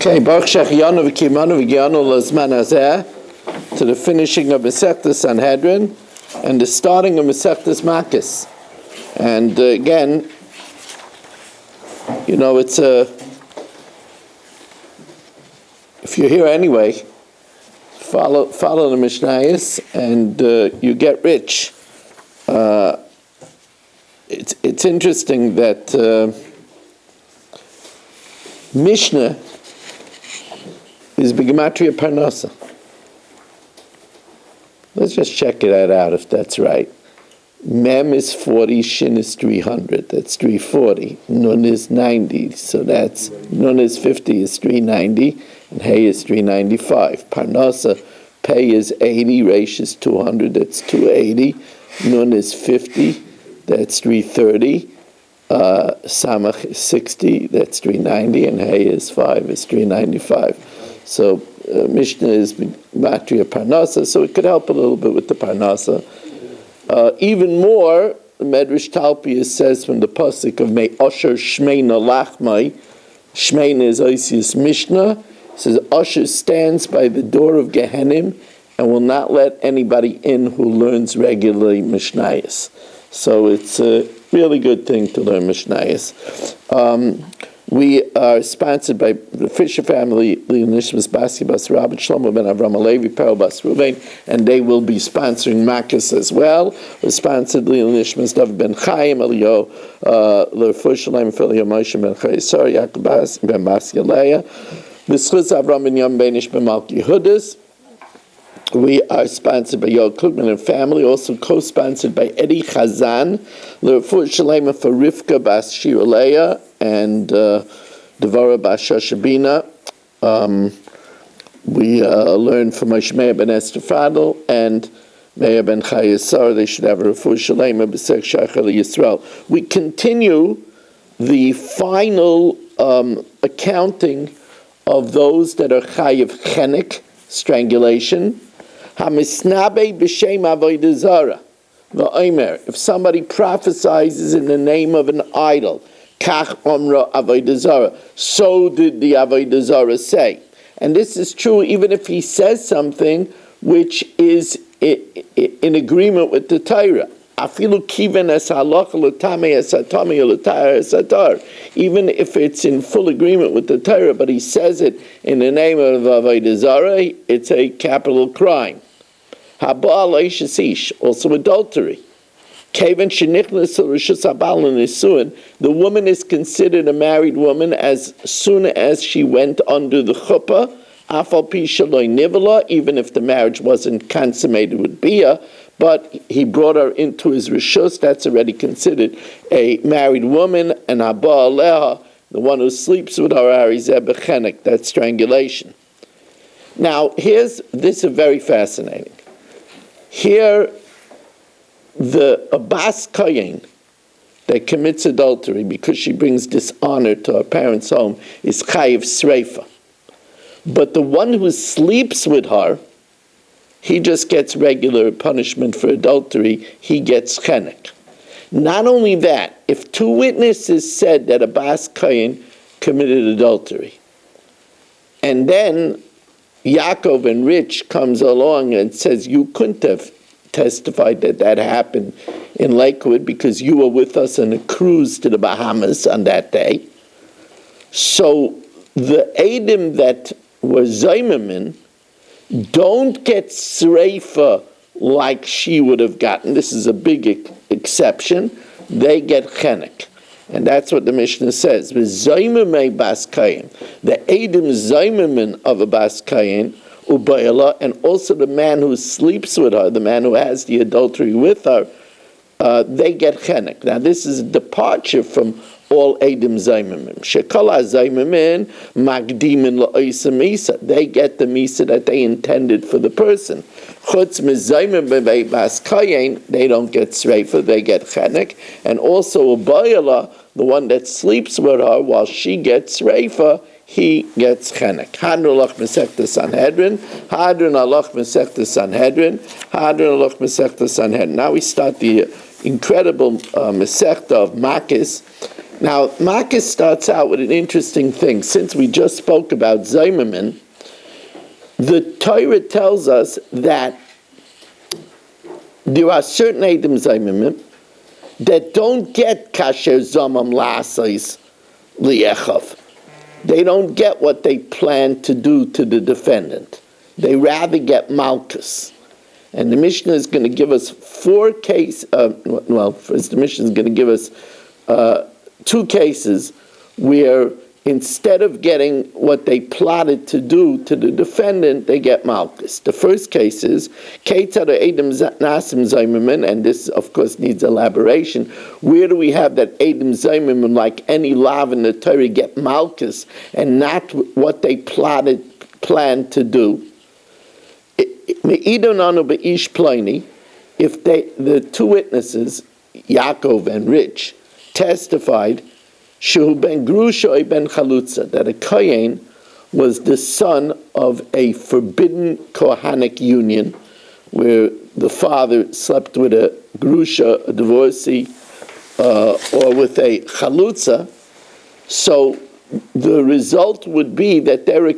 Okay, Baruch Shechianu v'Kimanu v'Gianu l'Zman Hazeh, to the finishing of Masechtas Sanhedrin and the starting of Masechtas Makos. And again, it's if you're here anyway, follow the Mishnayos and you get rich. It's interesting that Mishna is B'gematria Parnasa. Let's just check that out if that's right. Mem is 40, Shin is 300. That's 340. Nun is 90. So that's Nun is 50 is 390, and Hey is 395. Parnasa, Pei is 80, Reish is 200. That's 280. Nun is 50. That's 330. Samach is 60. That's 390, and Hey is 5 is 395. So Mishna is Matria Parnasa, so it could help a little bit with the Parnasa. Even more, Medrash Talpius says from the pasuk of May Osher Shmeina Lachmai, Shmeina is Oisius Mishna, says Osher stands by the door of Gehenim and will not let anybody in who learns regularly Mishnayos. So it's a really good thing to learn Mishnayos. We are sponsored by the Fisher family, Nishmas Basi Bas Rabbi Shlomo ben Avram Alevi, Perel Bas Ruvain, and they will be sponsoring Makos as well. We're sponsored Nishmas David ben Chaim, Elio, L'Refur Shalem, Felio Moshe ben Chayesor, Yaakov Bas ben Bas Yaleya, B'schus Avram ben Yom Benish ben Malki Hudis. We are sponsored by Yoel Klugman and family, also co-sponsored by Eddie Chazan, L'Refur Shalem for Rivka Bas Shiraleya, and Devora Bas Shashabina. We learned from Moshe ben Esther Fadl and Meir ben Chayesar. They should have a refuah shalema b'sek shachar Yisrael. We continue the final accounting of those that are chayiv chenek, strangulation. Hamisnabe b'shem avodah zara v'omer. If somebody prophesizes in the name of an idol, Kach Omra Avodah Zarah. So did the Avodah Zarah say. And this is true even if he says something which is in agreement with the Torah. Afilu kiven es halacha l'tamei es hatami l'tayar es hatar. Even if it's in full agreement with the Torah, but he says it in the name of Avodah Zarah, it's a capital crime. Haba leishasish, also adultery. The woman is considered a married woman as soon as she went under the chuppah, even if the marriage wasn't consummated with bia, but he brought her into his rishus, that's already considered a married woman, and haba aleha, the one who sleeps with her, that's strangulation. Now, this is very fascinating. Here, the Abbas Kayin that commits adultery because she brings dishonor to her parents' home is chayiv sreifa. But the one who sleeps with her, he just gets regular punishment for adultery. He gets chenek. Not only that, if two witnesses said that Abbas Kayin committed adultery, and then Yaakov and Rich comes along and says, you couldn't have testified that happened in Lakewood because you were with us on a cruise to the Bahamas on that day. So the Eidim that were Zaymamin don't get Sreifa like she would have gotten. This is a big exception. They get Chenek. And that's what the Mishnah says. The Zaymamei Bas Kayin, the Eidim Zaymamin of a Bas Kayin, and also the man who sleeps with her, the man who has the adultery with her, they get chenek. Now this is a departure from all Eidim Zaymamim. Shekala Zaymamin Magdimin La'isa Misa. They get the Misa that they intended for the person. Chutz Mizaymim B'vei Bas Kayin, they don't get Sreifa, they get chenek. And also Ubayala, the one that sleeps with her while she gets Sreifa, he gets chenek. Hadron alach Masechta Sanhedrin. Hadron alach Masechta Sanhedrin. Hadron alach Masechta Sanhedrin. Now we start the incredible Masechta of Makos, Now, Makos starts out with an interesting thing. Since we just spoke about Zaymamin, the Torah tells us that there are certain Eidim Zaymamin that don't get kasher zamam la'asais li'echav. They don't get what they plan to do to the defendant. They rather get Makos. And the Mishna is going to give us first the Mishna is going to give us 2 cases where instead of getting what they plotted to do to the defendant, they get Makos. The first case is, and this, of course, needs elaboration. Where do we have that Eidim Zaymamin, like any lav in the Torah, get Makos and not what they planned to do? If the 2 witnesses, Yaakov and Rich, testified Shehu ben Grusha ben Chalutza, that a Kohen was the son of a forbidden Kohanic union, where the father slept with a Grusha, a divorcee, or with a Chalutza. So the result would be that they're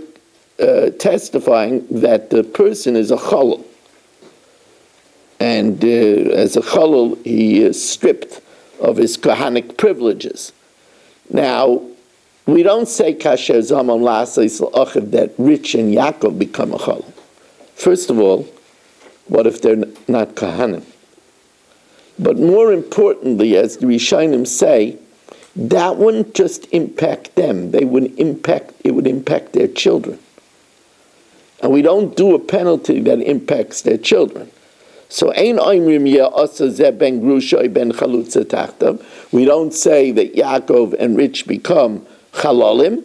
testifying that the person is a Chalal. And as a Chalal, he is stripped of his Kohanic privileges. Now, we don't say kasher zamam la'asais l'achiv that Rich and Yaakov become a Chalal. First of all, what if they're not Kohanim? But more importantly, as the Rishonim say, that wouldn't just impact them. It would impact their children. And we don't do a penalty that impacts their children. So ein oimrim ye'asa zeh ben grusha ben chalutza tachtav. We don't say that Yaakov and Rich become chalalim.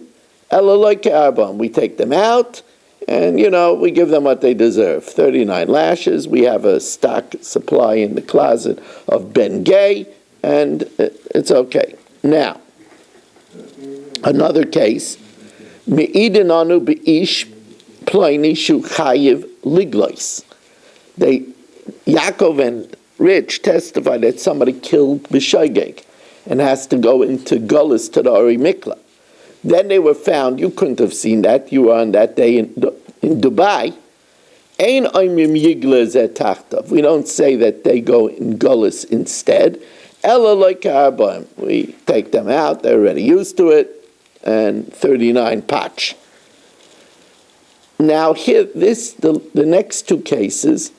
Ela lo ke'arbam. We take them out, and we give them what they deserve. 39 lashes. We have a stock supply in the closet of Ben Gay, and it's okay. Now, another case. Me'idin anu be'ish ploini shu chayiv liglois. Yaakov and Rich testified that somebody killed B'Shogeg and has to go into Gullus to the Ori Mikla. Then they were found, you couldn't have seen that, you were on that day in Dubai. Ein oimim yigla zeh tachtav. We don't say that they go in Gullus instead. Ela lo ke'arba'im. We take them out, they're already used to it, and 39 patch. Now here, the next 2 cases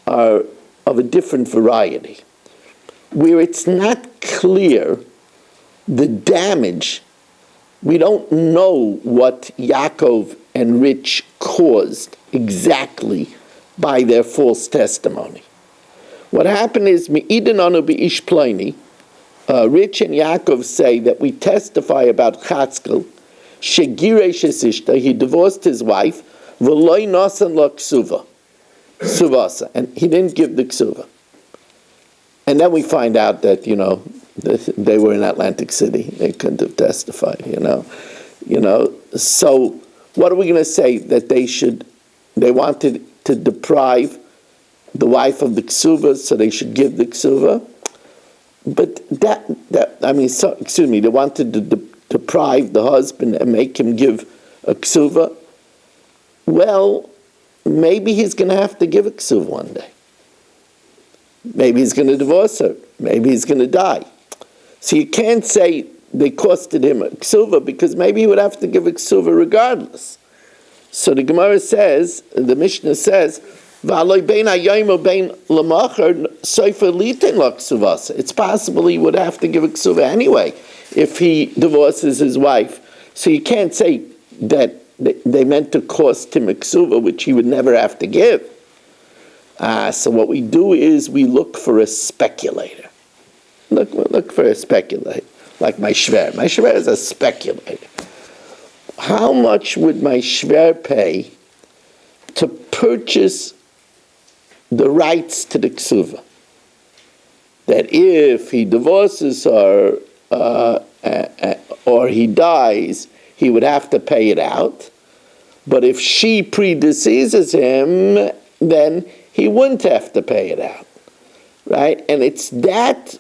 are of a different variety, where it's not clear the damage. We don't know what Yaakov and Rich caused exactly by their false testimony. What happened is, Me'idin anu be'ish ploini, Rich and Yaakov say that we testify about Chatzkel, shegiresh esishta, he divorced his wife, v'loi nasan lo ksuva. Suvasa, and he didn't give the ksuva. And then we find out that they were in Atlantic City. They couldn't have testified. So what are we going to say? That they wanted to deprive the wife of the ksuva, so they should give the ksuva. But they wanted to deprive the husband and make him give a ksuva. Well, maybe he's going to have to give a ksuv one day. Maybe he's going to divorce her. Maybe he's going to die. So you can't say they costed him a ksuva, because maybe he would have to give a ksuva regardless. So the Gemara says, the Mishnah says, it's possible he would have to give a ksuva anyway if he divorces his wife. So you can't say that they meant to cost him a ksuva, which he would never have to give. So what we do is we look for a speculator. Look for a speculator, like my shver. My shver is a speculator. How much would my shver pay to purchase the rights to the ksuva? That if he divorces her or he dies, he would have to pay it out. But if she predeceases him, then he wouldn't have to pay it out. Right? And it's that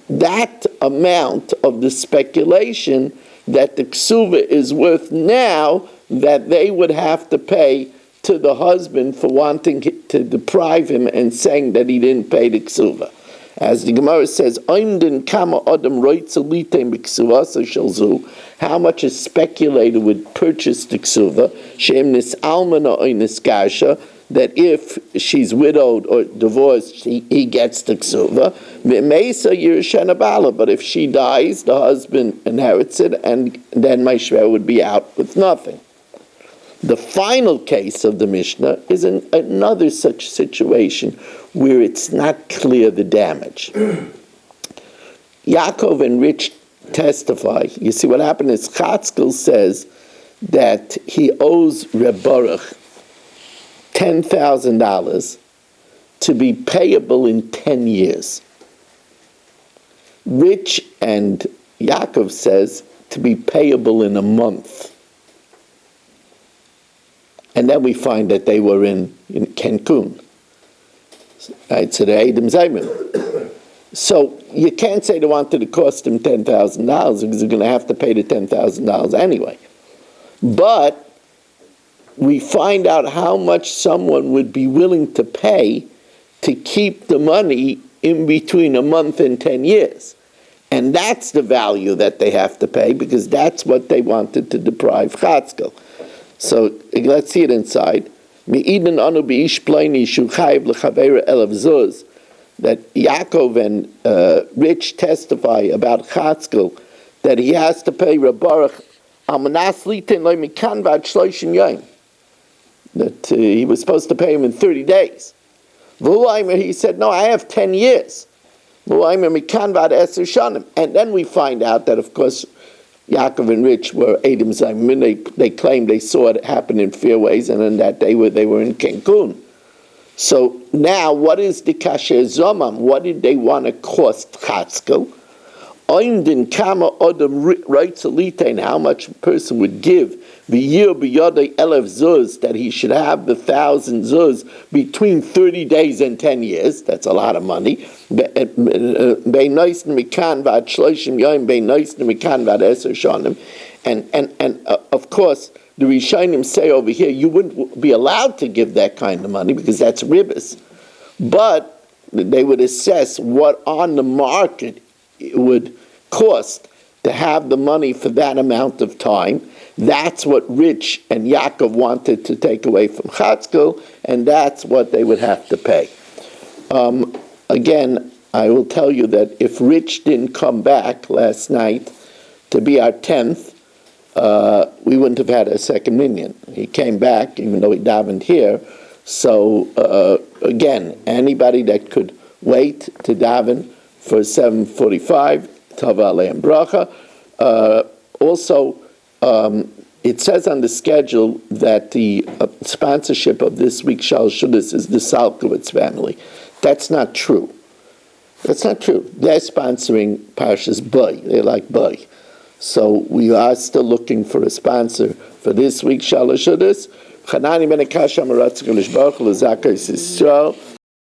that amount of the speculation that the ksuva is worth now that they would have to pay to the husband for wanting to deprive him and saying that he didn't pay the ksuva. As the Gemara says, how much a speculator would purchase the ksuva, that if she's widowed or divorced, he gets the ksuva. But if she dies, the husband inherits it, and then my shver would be out with nothing. The final case of the Mishnah is another such situation where it's not clear the damage. Yaakov and Rich testify. You see, what happened is Chatzkel says that he owes Reb Baruch $10,000 to be payable in 10 years. Rich and Yaakov says to be payable in a month. And then we find that they were in Cancun. Right, so they're Edom Zayim. So you can't say they wanted to cost him $10,000 because they're going to have to pay the $10,000 anyway. But we find out how much someone would be willing to pay to keep the money in between a month and 10 years. And that's the value that they have to pay because that's what they wanted to deprive Chatzkel. So let's see it inside. That Yaakov and Rich testify about Chatzkel that he has to pay Reb Baruch that he was supposed to pay him in 30 days. He said, no, I have 10 years. And then we find out that, of course, Yaakov and Rich were Edom Zayim. They claimed they saw it happen in Fairways, and then that they were in Cancun. So now, what is the kasher zomam? What did they want to cost Chatzkel? How much a person would give the year b'yodei elef zuz, that he should have the 1,000 zuz between 30 days and 10 years. That's a lot of money. And of course, the Rishonim say over here, you wouldn't be allowed to give that kind of money because that's ribbis. But they would assess what on the market it would cost to have the money for that amount of time. That's what Rich and Yaakov wanted to take away from Chatzkel, and that's what they would have to pay. Again, I will tell you that if Rich didn't come back last night to be our 10th, we wouldn't have had a second minyan. He came back, even though he davened here. So, again, anybody that could wait to daven for 7:45, Tava Aleim Bracha. Also, it says on the schedule that the sponsorship of this week's Shal Shudas is the Salkowitz family. That's not true. That's not true. They're sponsoring Parshas Boy. They like Boy. So we are still looking for a sponsor for this week's Shal Shudas. Chanani ben Akasha Maratzkel Ishbach L'Zakos Yisrael.